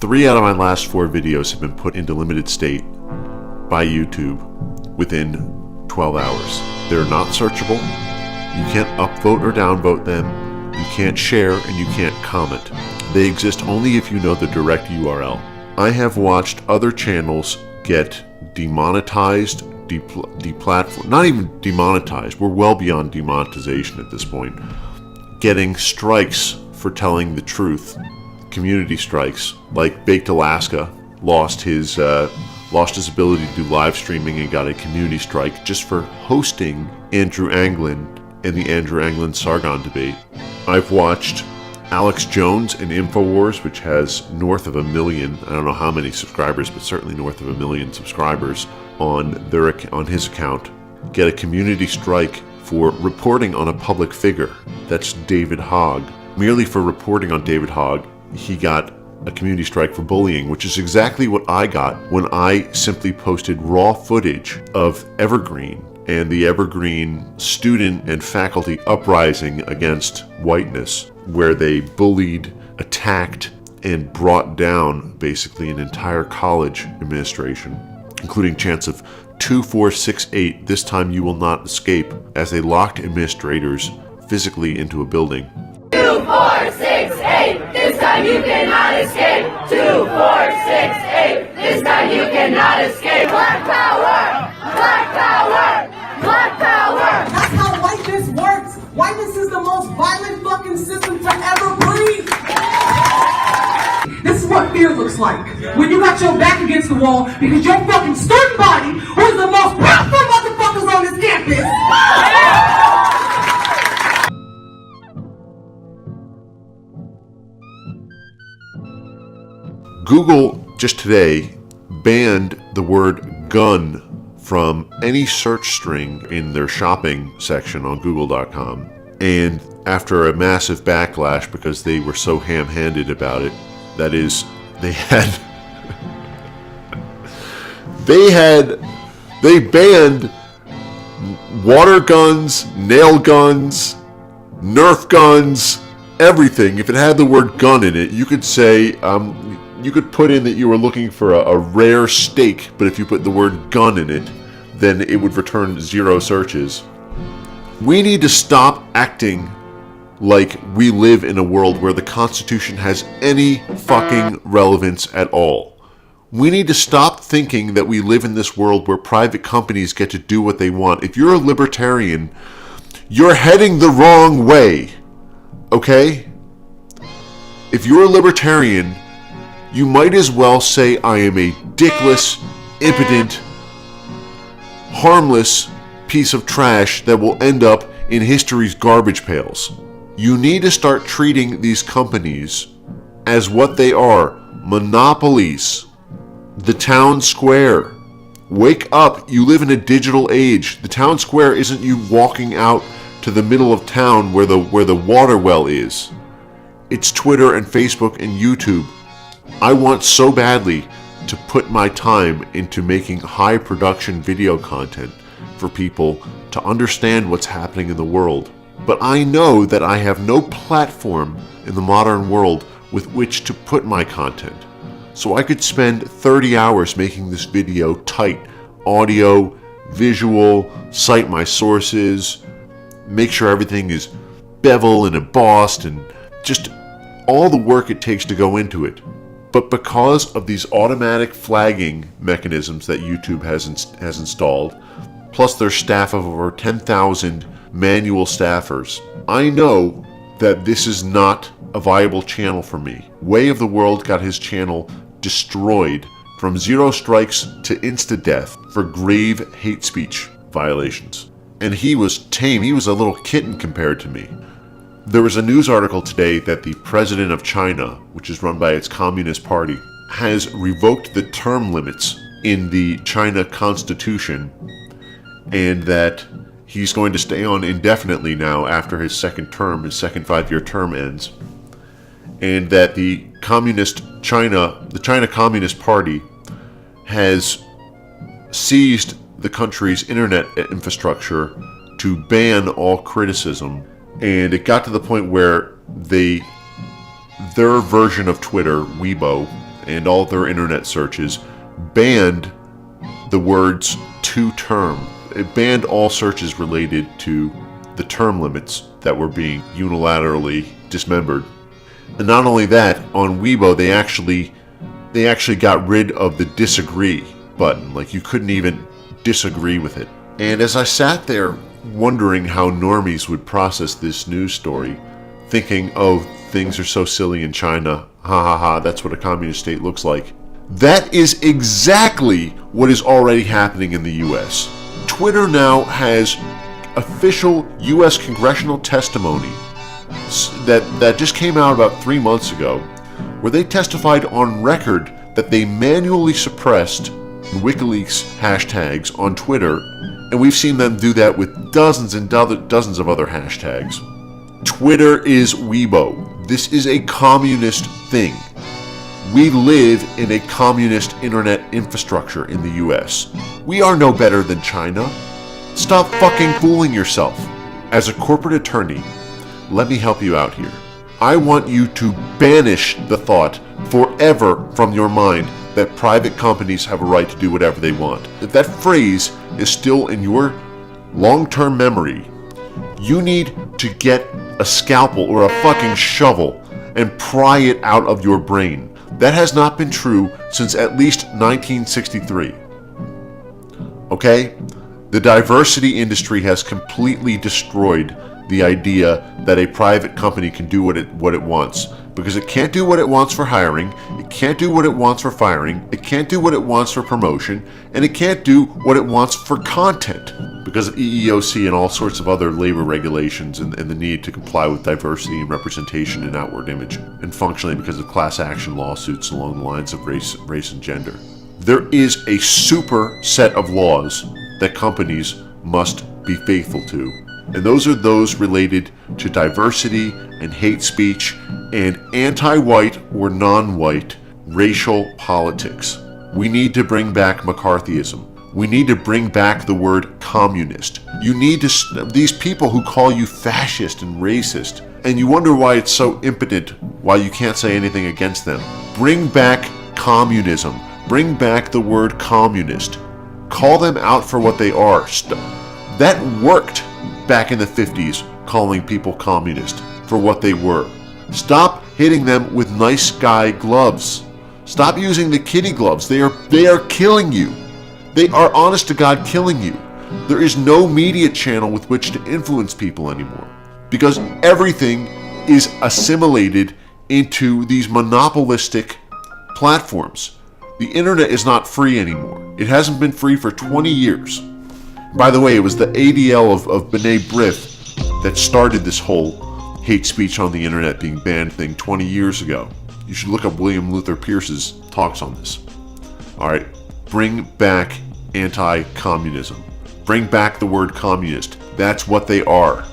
3 out of my last 4 videos have been put into limited state by YouTube within 12 hours. They're not searchable. You can't upvote or downvote them. You can't share and you can't comment. They exist only if you know the direct URL. I have watched other channels get demonetized, deplatformed, not even demonetized. We're well beyond demonetization at this point. Getting strikes for telling the truth. Community strikes, like Baked Alaska lost his ability to do live streaming and got a community strike just for hosting Andrew Anglin and the Andrew Anglin-Sargon debate. I've watched Alex Jones and InfoWars, which has north of 1 million, I don't know how many subscribers, but certainly north of 1 million subscribers on his account, get a community strike for reporting on a public figure. That's David Hogg. Merely for reporting on David Hogg, he got a community strike for bullying, which is exactly what I got when I simply posted raw footage of Evergreen and the Evergreen student and faculty uprising against whiteness, where they bullied, attacked, and brought down basically an entire college administration, including chants of 2468, this time you will not escape, as they locked administrators physically into a building. 2468, this time you cannot escape. 2468, this time you cannot escape. Black power! Black power! Black power! That's how whiteness works. Whiteness is the most violent fucking system to ever breathe. This is what fear looks like. When you got your back against the wall because your fucking student body was the most powerful motherfuckers on this campus. Google just today banned the word gun from any search string in their shopping section on google.com. And after a massive backlash because they were so ham-handed about it, that is, they banned water guns, nail guns, Nerf guns, everything. If it had the word gun in it, you could say, you could put in that you were looking for a rare steak, but if you put the word gun in it, then it would return 0 searches. We need to stop acting like we live in a world where the Constitution has any fucking relevance at all. We need to stop thinking that we live in this world where private companies get to do what they want. If you're a libertarian, you're heading the wrong way, okay? If you're a libertarian, you might as well say I am a dickless, impotent, harmless piece of trash that will end up in history's garbage pails. You need to start treating these companies as what they are, monopolies. The town square. Wake up, you live in a digital age. The town square isn't you walking out to the middle of town where the water well is. It's Twitter and Facebook and YouTube. I want so badly to put my time into making high production video content for people to understand what's happening in the world. But I know that I have no platform in the modern world with which to put my content. So I could spend 30 hours making this video tight, audio, visual, cite my sources, make sure everything is bevel and embossed, and just all the work it takes to go into it. But because of these automatic flagging mechanisms that YouTube has installed, plus their staff of over 10,000 manual staffers, I know that this is not a viable channel for me. Way of the World got his channel destroyed from 0 strikes to insta-death for grave hate speech violations. And he was tame. He was a little kitten compared to me. There was a news article today that the president of China, which is run by its Communist Party, has revoked the term limits in the China Constitution, and that he's going to stay on indefinitely now after his second 5-year term ends, and that the China Communist Party has seized the country's internet infrastructure to ban all criticism. And it got to the point where their version of Twitter, Weibo, and all their internet searches banned the words "to term." It banned all searches related to the term limits that were being unilaterally dismembered. And not only that, on Weibo they actually got rid of the disagree button. Like, you couldn't even disagree with it. And as I sat there wondering how normies would process this news story, thinking, oh, things are so silly in China, ha ha ha, that's what a communist state looks like. That is exactly what is already happening in the US. Twitter now has official US congressional testimony that just came out about 3 months ago, where they testified on record that they manually suppressed WikiLeaks hashtags on Twitter, and we've seen them do that with dozens and dozens of other hashtags. Twitter is Weibo. This is a communist thing. We live in a communist internet infrastructure in the US. We are no better than China. Stop fucking fooling yourself. As a corporate attorney, let me help you out here. I want you to banish the thought forever from your mind that private companies have a right to do whatever they want. If that phrase is still in your long-term memory, you need to get a scalpel or a fucking shovel and pry it out of your brain. That has not been true since at least 1963. Okay? The diversity industry has completely destroyed the idea that a private company can do what it wants, because it can't do what it wants for hiring, it can't do what it wants for firing, it can't do what it wants for promotion, and it can't do what it wants for content because of EEOC and all sorts of other labor regulations and the need to comply with diversity and representation and outward image, and functionally because of class action lawsuits along the lines of race and gender. There is a super set of laws that companies must be faithful to, and those are those related to diversity and hate speech and anti-white or non-white racial politics. We need to bring back McCarthyism. We need to bring back the word communist. You need to, these people who call you fascist and racist, and you wonder why it's so impotent, why you can't say anything against them. Bring back communism. Bring back the word communist. Call them out for what they are. That worked back in the 50s, calling people communist for what they were. Stop hitting them with nice guy gloves. Stop using the kiddie gloves. They are killing you. They are honest to God killing you. There is no media channel with which to influence people anymore, because everything is assimilated into these monopolistic platforms. The internet is not free anymore. It hasn't been free for 20 years. By the way, it was the ADL of B'nai B'rith that started this whole hate speech on the internet being banned thing 20 years ago. You should look up William Luther Pierce's talks on this. Alright, bring back anti-communism. Bring back the word communist. That's what they are.